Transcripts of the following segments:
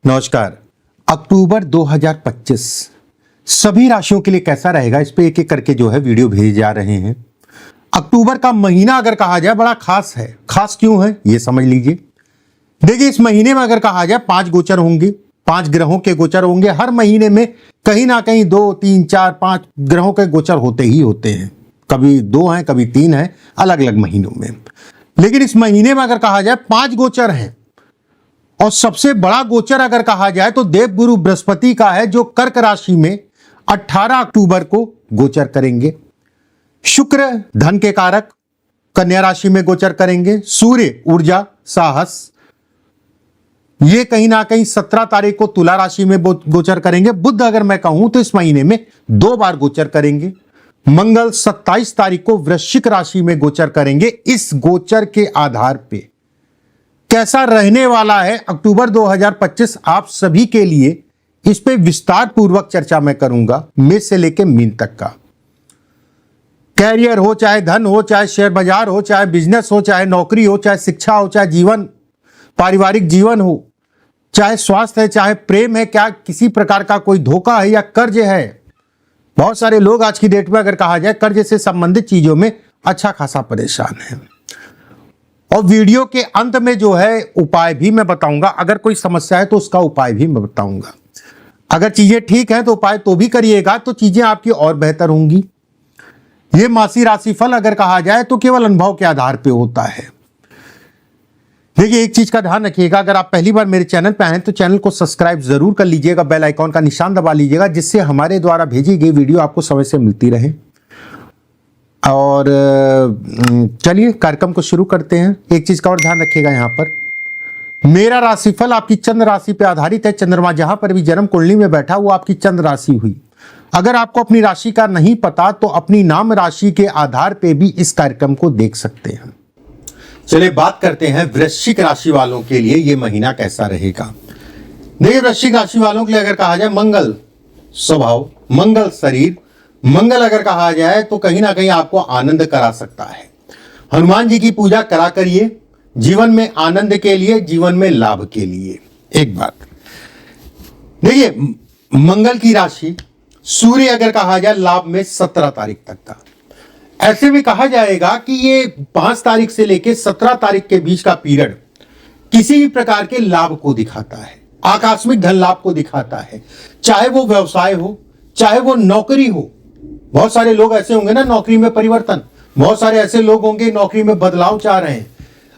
नमस्कार। अक्टूबर 2025 सभी राशियों के लिए कैसा रहेगा, इस पे एक एक करके जो है वीडियो भेजे जा रहे हैं। अक्टूबर का महीना अगर कहा जाए बड़ा खास है। खास क्यों है ये समझ लीजिए। देखिए, इस महीने में अगर कहा जाए 5 गोचर होंगे, 5 ग्रहों के गोचर होंगे। हर महीने में कहीं ना कहीं 2, 3, 4, 5 ग्रहों के गोचर होते ही होते हैं। कभी 2 हैं, कभी 3 हैं, अलग अलग महीनों में। लेकिन इस महीने में अगर कहा जाए 5 गोचर हैं और सबसे बड़ा गोचर अगर कहा जाए तो देवगुरु बृहस्पति का है, जो कर्क राशि में 18 अक्टूबर को गोचर करेंगे। शुक्र धन के कारक कन्या राशि में गोचर करेंगे। सूर्य ऊर्जा साहस ये कहीं ना कहीं 17 तारीख को तुला राशि में गोचर करेंगे। बुध अगर मैं कहूं तो इस महीने में 2 बार गोचर करेंगे। मंगल 27 तारीख को वृश्चिक राशि में गोचर करेंगे। इस गोचर के आधार पे कैसा रहने वाला है अक्टूबर 2025 आप सभी के लिए, इस पे विस्तार पूर्वक चर्चा मैं करूंगा। मेष से लेकर मीन तक का कैरियर हो, चाहे धन हो, चाहे शेयर बाजार हो, चाहे बिजनेस हो, चाहे नौकरी हो, चाहे शिक्षा हो, चाहे जीवन पारिवारिक जीवन हो, चाहे स्वास्थ्य है, चाहे प्रेम है, क्या किसी प्रकार का कोई धोखा है या कर्ज है। बहुत सारे लोग आज की डेट में अगर कहा जाए कर्ज से संबंधित चीजों में अच्छा खासा परेशान है। और वीडियो के अंत में जो है उपाय भी मैं बताऊंगा। अगर कोई समस्या है तो उसका उपाय भी मैं बताऊंगा। अगर चीजें ठीक हैं तो उपाय तो भी करिएगा, तो चीजें आपकी और बेहतर होंगी। ये मासिक राशिफल अगर कहा जाए तो केवल अनुभव के आधार पे होता है। देखिए, एक चीज का ध्यान रखिएगा, अगर आप पहली बार मेरे चैनल पे आए तो चैनल को सब्सक्राइब जरूर कर लीजिएगा, बेल आइकॉन का निशान दबा लीजिएगा, जिससे हमारे द्वारा भेजी गई वीडियो आपको समय से मिलती रहे। और चलिए कार्यक्रम को शुरू करते हैं। एक चीज का और ध्यान रखिएगा, यहां पर मेरा राशिफल आपकी चंद्र राशि पे आधारित है। चंद्रमा जहां पर भी जन्म कुंडली में बैठा वो आपकी चंद्र राशि हुई। अगर आपको अपनी राशि का नहीं पता तो अपनी नाम राशि के आधार पे भी इस कार्यक्रम को देख सकते हैं। चलिए बात करते हैं वृश्चिक राशि वालों के लिए ये महीना कैसा रहेगा। देखिए, वृश्चिक राशि वालों के लिए अगर कहा जाए मंगल स्वभाव, मंगल शरीर, मंगल अगर कहा जाए तो कहीं ना कहीं आपको आनंद करा सकता है। हनुमान जी की पूजा करा करिए, जीवन में आनंद के लिए, जीवन में लाभ के लिए। एक बात देखिए, मंगल की राशि सूर्य अगर कहा जाए लाभ में 17 तारीख तक का। ऐसे में कहा जाएगा कि ये 5 तारीख से लेकर 17 तारीख के बीच का पीरियड किसी भी प्रकार के लाभ को दिखाता है, आकस्मिक धन लाभ को दिखाता है। चाहे वो व्यवसाय हो, चाहे वो नौकरी हो। बहुत सारे लोग ऐसे होंगे ना नौकरी में परिवर्तन, बहुत सारे ऐसे लोग होंगे नौकरी में बदलाव चाह रहे हैं।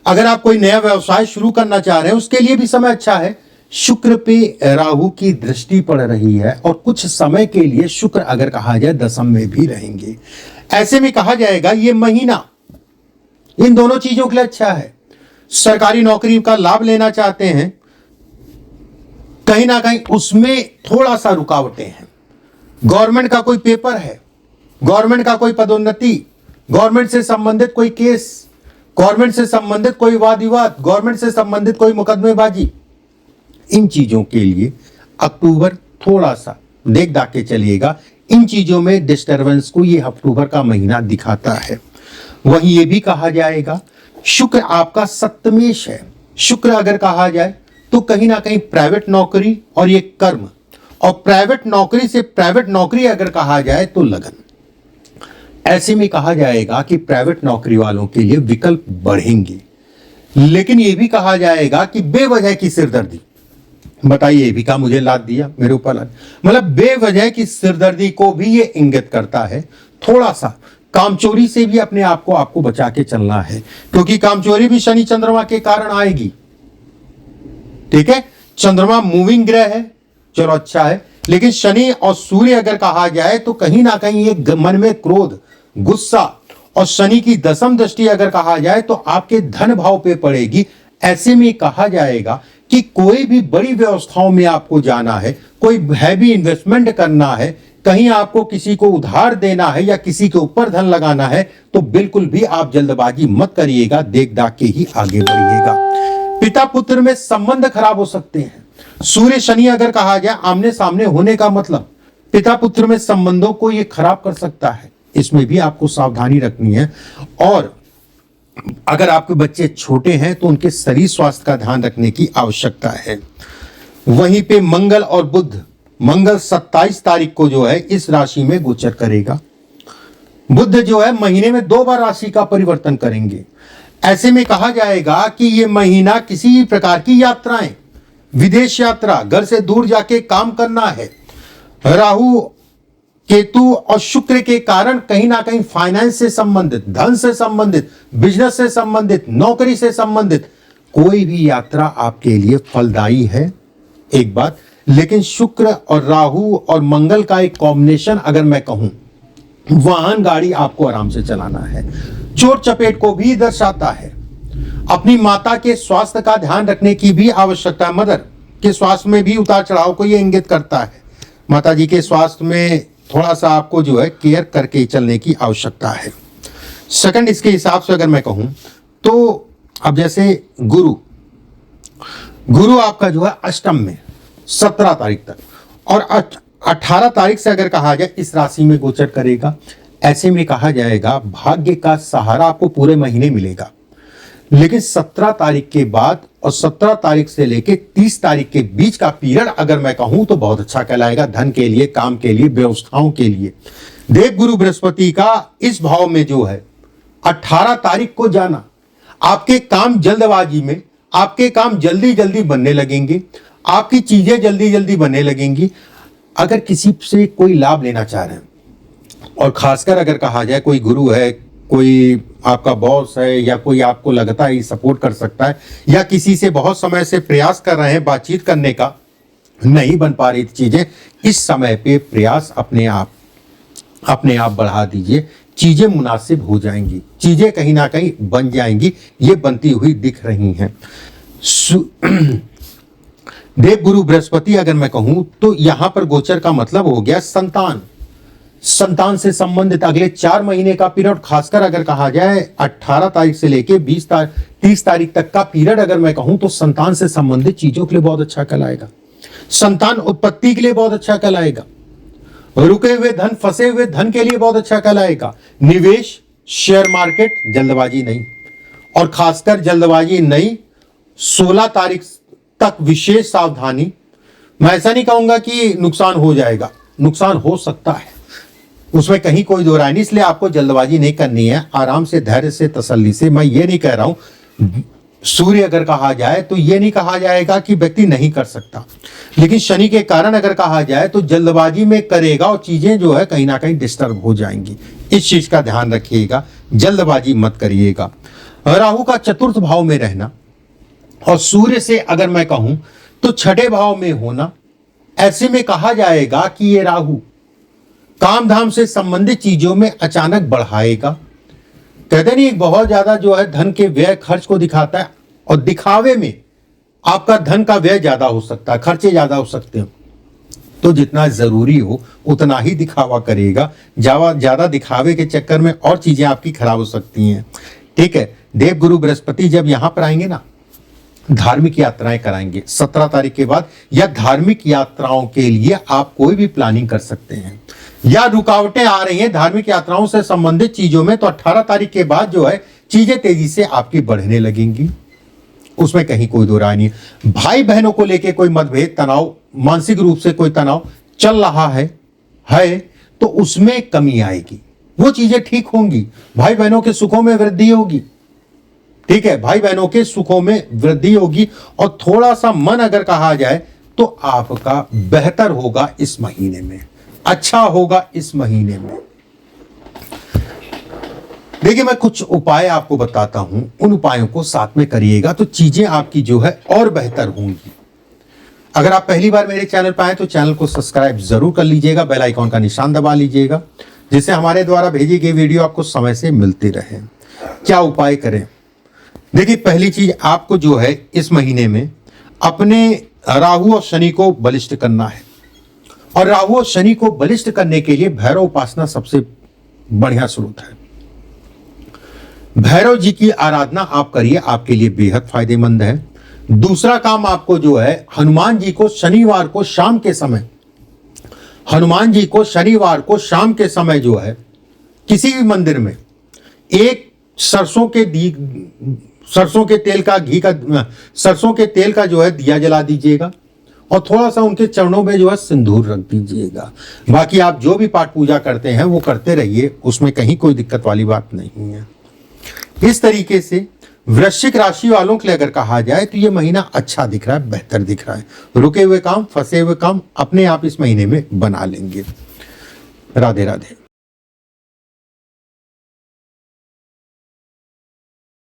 अगर आप कोई नया व्यवसाय शुरू करना चाह रहे हैं उसके लिए भी समय अच्छा है। शुक्र पे राहु की दृष्टि पड़ रही है और कुछ समय के लिए शुक्र अगर कहा जाए दशम में भी रहेंगे। ऐसे में कहा जाएगा ये महीना इन दोनों चीजों के लिए अच्छा है। सरकारी नौकरी का लाभ लेना चाहते हैं, कहीं ना कहीं उसमें थोड़ा सा रुकावटें हैं। गवर्नमेंट का कोई पेपर है, गवर्नमेंट का कोई पदोन्नति, गवर्नमेंट से संबंधित कोई केस, गवर्नमेंट से संबंधित कोई वाद विवाद, गवर्नमेंट से संबंधित कोई मुकदमेबाजी, इन चीजों के लिए अक्टूबर थोड़ा सा देख दाख के चलिएगा। इन चीजों में डिस्टरबेंस को ये अक्टूबर का महीना दिखाता है। वहीं ये भी कहा जाएगा शुक्र आपका सप्तमेश है। शुक्र अगर कहा जाए तो कहीं ना कहीं प्राइवेट नौकरी और ये कर्म, और प्राइवेट नौकरी से प्राइवेट नौकरी अगर कहा जाए तो लगन। ऐसे में कहा जाएगा कि प्राइवेट नौकरी वालों के लिए विकल्प बढ़ेंगे। लेकिन यह भी कहा जाएगा कि बेवजह की सिरदर्दी, बताइए ये भी का मुझे लाद दिया मेरे ऊपर, मतलब बेवजह की सिरदर्दी को भी ये इंगित करता है। थोड़ा सा कामचोरी से भी अपने आप को आपको बचा के चलना है, क्योंकि कामचोरी भी शनि चंद्रमा के कारण आएगी। ठीक है, चंद्रमा मूविंग ग्रह है, चलो अच्छा है। लेकिन शनि और सूर्य अगर कहा जाए तो कहीं ना कहीं ये मन में क्रोध, गुस्सा, और शनि की दशम दृष्टि अगर कहा जाए तो आपके धन भाव पे पड़ेगी। ऐसे में कहा जाएगा कि कोई भी बड़ी व्यवस्थाओं में आपको जाना है, कोई हैवी इन्वेस्टमेंट करना है, कहीं आपको किसी को उधार देना है या किसी के ऊपर धन लगाना है, तो बिल्कुल भी आप जल्दबाजी मत करिएगा, देख दाख के ही आगे बढ़िएगा। पिता पुत्र में संबंध खराब हो सकते हैं। सूर्य शनि अगर कहा जाए आमने सामने होने का मतलब पिता पुत्र में संबंधों को यह खराब कर सकता है। इसमें भी आपको सावधानी रखनी है। और अगर आपके बच्चे छोटे हैं तो उनके शरीर स्वास्थ्य का ध्यान रखने की आवश्यकता है। वहीं पे मंगल और बुध, मंगल 27 तारीख को जो है इस राशि में गोचर करेगा। बुध जो है महीने में 2 बार राशि का परिवर्तन करेंगे। ऐसे में कहा जाएगा कि ये महीना किसी प्रकार की यात्राएं, विदेश यात्रा, घर से दूर जाके काम करना है। राहु, केतु और शुक्र के कारण कहीं ना कहीं फाइनेंस से संबंधित, धन से संबंधित, बिजनेस से संबंधित, नौकरी से संबंधित कोई भी यात्रा आपके लिए फलदायी है, एक बात। लेकिन शुक्र और राहु और मंगल का एक कॉम्बिनेशन अगर मैं कहूं, वाहन गाड़ी आपको आराम से चलाना है, चोट चपेट को भी दर्शाता है। अपनी माता के स्वास्थ्य का ध्यान रखने की भी आवश्यकता है। मदर के स्वास्थ्य में भी उतार चढ़ाव को यह इंगित करता है। माता जी के स्वास्थ्य में थोड़ा सा आपको जो है केयर करके चलने की आवश्यकता है। सेकंड, इसके हिसाब से अगर मैं कहूं तो अब जैसे गुरु आपका जो है अष्टम में 17 तारीख तक, और 18 तारीख से अगर कहा जाए इस राशि में गोचर करेगा। ऐसे में कहा जाएगा भाग्य का सहारा आपको पूरे महीने मिलेगा, लेकिन 17 तारीख के बाद और 17 तारीख से लेके 30 तारीख के बीच का पीरियड अगर मैं कहूं तो बहुत अच्छा कहलाएगा, धन के लिए, काम के लिए, व्यवस्थाओं के लिए। देव गुरु बृहस्पति का इस भाव में जो है 18 तारीख को जाना, आपके काम जल्दबाजी में, आपके काम जल्दी जल्दी बनने लगेंगे, आपकी चीजें जल्दी जल्दी बनने लगेंगी। अगर किसी से कोई लाभ लेना चाह रहे हैं, और खासकर अगर कहा जाए कोई गुरु है, कोई आपका बॉस है, या कोई आपको लगता है सपोर्ट कर सकता है, या किसी से बहुत समय से प्रयास कर रहे हैं बातचीत करने का, नहीं बन पा रही चीजें, इस समय पे प्रयास अपने आप बढ़ा दीजिए, चीजें मुनासिब हो जाएंगी, चीजें कहीं ना कहीं बन जाएंगी, ये बनती हुई दिख रही हैं। देव गुरु बृहस्पति अगर मैं कहूं तो यहां पर गोचर का मतलब हो गया संतान से संबंधित अगले 4 महीने का पीरियड, खासकर अगर कहा जाए 18 तारीख से लेके 30 तारीख तक का पीरियड अगर मैं कहूं तो संतान से संबंधित चीजों के लिए बहुत अच्छा कहलाएगा, संतान उत्पत्ति के लिए बहुत अच्छा कहलाएगा, रुके हुए धन, फंसे हुए धन के लिए बहुत अच्छा कहलाएगा। निवेश, शेयर मार्केट, जल्दबाजी नहीं, और खासकर जल्दबाजी नहीं। 16 तारीख तक विशेष सावधानी। मैं ऐसा नहीं कहूंगा कि नुकसान हो जाएगा, नुकसान हो सकता है, उसमें कहीं कोई दो राय नहीं, इसलिए आपको जल्दबाजी नहीं करनी है, आराम से, धैर्य से, तसल्ली से। मैं ये नहीं कह रहा हूं सूर्य अगर कहा जाए तो ये नहीं कहा जाएगा कि व्यक्ति नहीं कर सकता, लेकिन शनि के कारण अगर कहा जाए तो जल्दबाजी में करेगा और चीजें जो है कहीं ना कहीं डिस्टर्ब हो जाएंगी। इस चीज का ध्यान रखिएगा, जल्दबाजी मत करिएगा। राहु का चतुर्थ भाव में रहना और सूर्य से अगर मैं कहूं तो 6ठे भाव में होना, ऐसे में कहा जाएगा कि ये राहु काम धाम से संबंधित चीजों में अचानक बढ़ाएगा। कहते नहीं बहुत ज्यादा जो है धन के व्यय खर्च को दिखाता है, और दिखावे में आपका धन का व्यय ज्यादा हो सकता है, खर्चे ज्यादा हो सकते हैं। तो जितना जरूरी हो उतना ही दिखावा करेगा, ज्यादा दिखावे के चक्कर में और चीजें आपकी खराब हो सकती हैं। ठीक है, देव गुरु बृहस्पति जब यहां पर आएंगे ना, धार्मिक यात्राएं कराएंगे 17 तारीख के बाद, या धार्मिक यात्राओं के लिए आप कोई भी प्लानिंग कर सकते हैं, या रुकावटें आ रही हैं धार्मिक यात्राओं से संबंधित चीजों में, तो 18 तारीख के बाद जो है चीजें तेजी से आपकी बढ़ने लगेंगी, उसमें कहीं कोई दो राय नहीं। भाई बहनों को लेकर कोई मतभेद, तनाव, मानसिक रूप से कोई तनाव चल रहा है तो उसमें कमी आएगी, वो चीजें ठीक होंगी, भाई बहनों के सुखों में वृद्धि होगी। ठीक है, भाई बहनों के सुखों में वृद्धि होगी, और थोड़ा सा मन अगर कहा जाए तो आपका बेहतर होगा इस महीने में, अच्छा होगा इस महीने में। देखिए, मैं कुछ उपाय आपको बताता हूं, उन उपायों को साथ में करिएगा तो चीजें आपकी जो है और बेहतर होंगी। अगर आप पहली बार मेरे चैनल पर आए तो चैनल को सब्सक्राइब जरूर कर लीजिएगा, बेल आइकॉन का निशान दबा लीजिएगा, जिससे हमारे द्वारा भेजी गई वीडियो आपको समय से मिलती रहे। क्या उपाय करें? देखिए, पहली चीज आपको जो है इस महीने में अपने राहु और शनि को बलिष्ठ करना है, और राहु और शनि को बलिष्ठ करने के लिए भैरव उपासना सबसे बढ़िया स्रोत है। भैरव जी की आराधना आप करिए, आपके लिए बेहद फायदेमंद है। दूसरा काम आपको जो है हनुमान जी को शनिवार को शाम के समय, हनुमान जी को शनिवार को शाम के समय जो है किसी भी मंदिर में एक सरसों के तेल का जो है दिया जला दीजिएगा, और थोड़ा सा उनके चरणों में जो है सिंदूर रख दीजिएगा। बाकी आप जो भी पाठ पूजा करते हैं वो करते रहिए, उसमें कहीं कोई दिक्कत वाली बात नहीं है। इस तरीके से वृश्चिक राशि वालों के लिए अगर कहा जाए तो ये महीना अच्छा दिख रहा है, बेहतर दिख रहा है। रुके हुए काम, फंसे हुए काम अपने आप इस महीने में बना लेंगे। राधे राधे।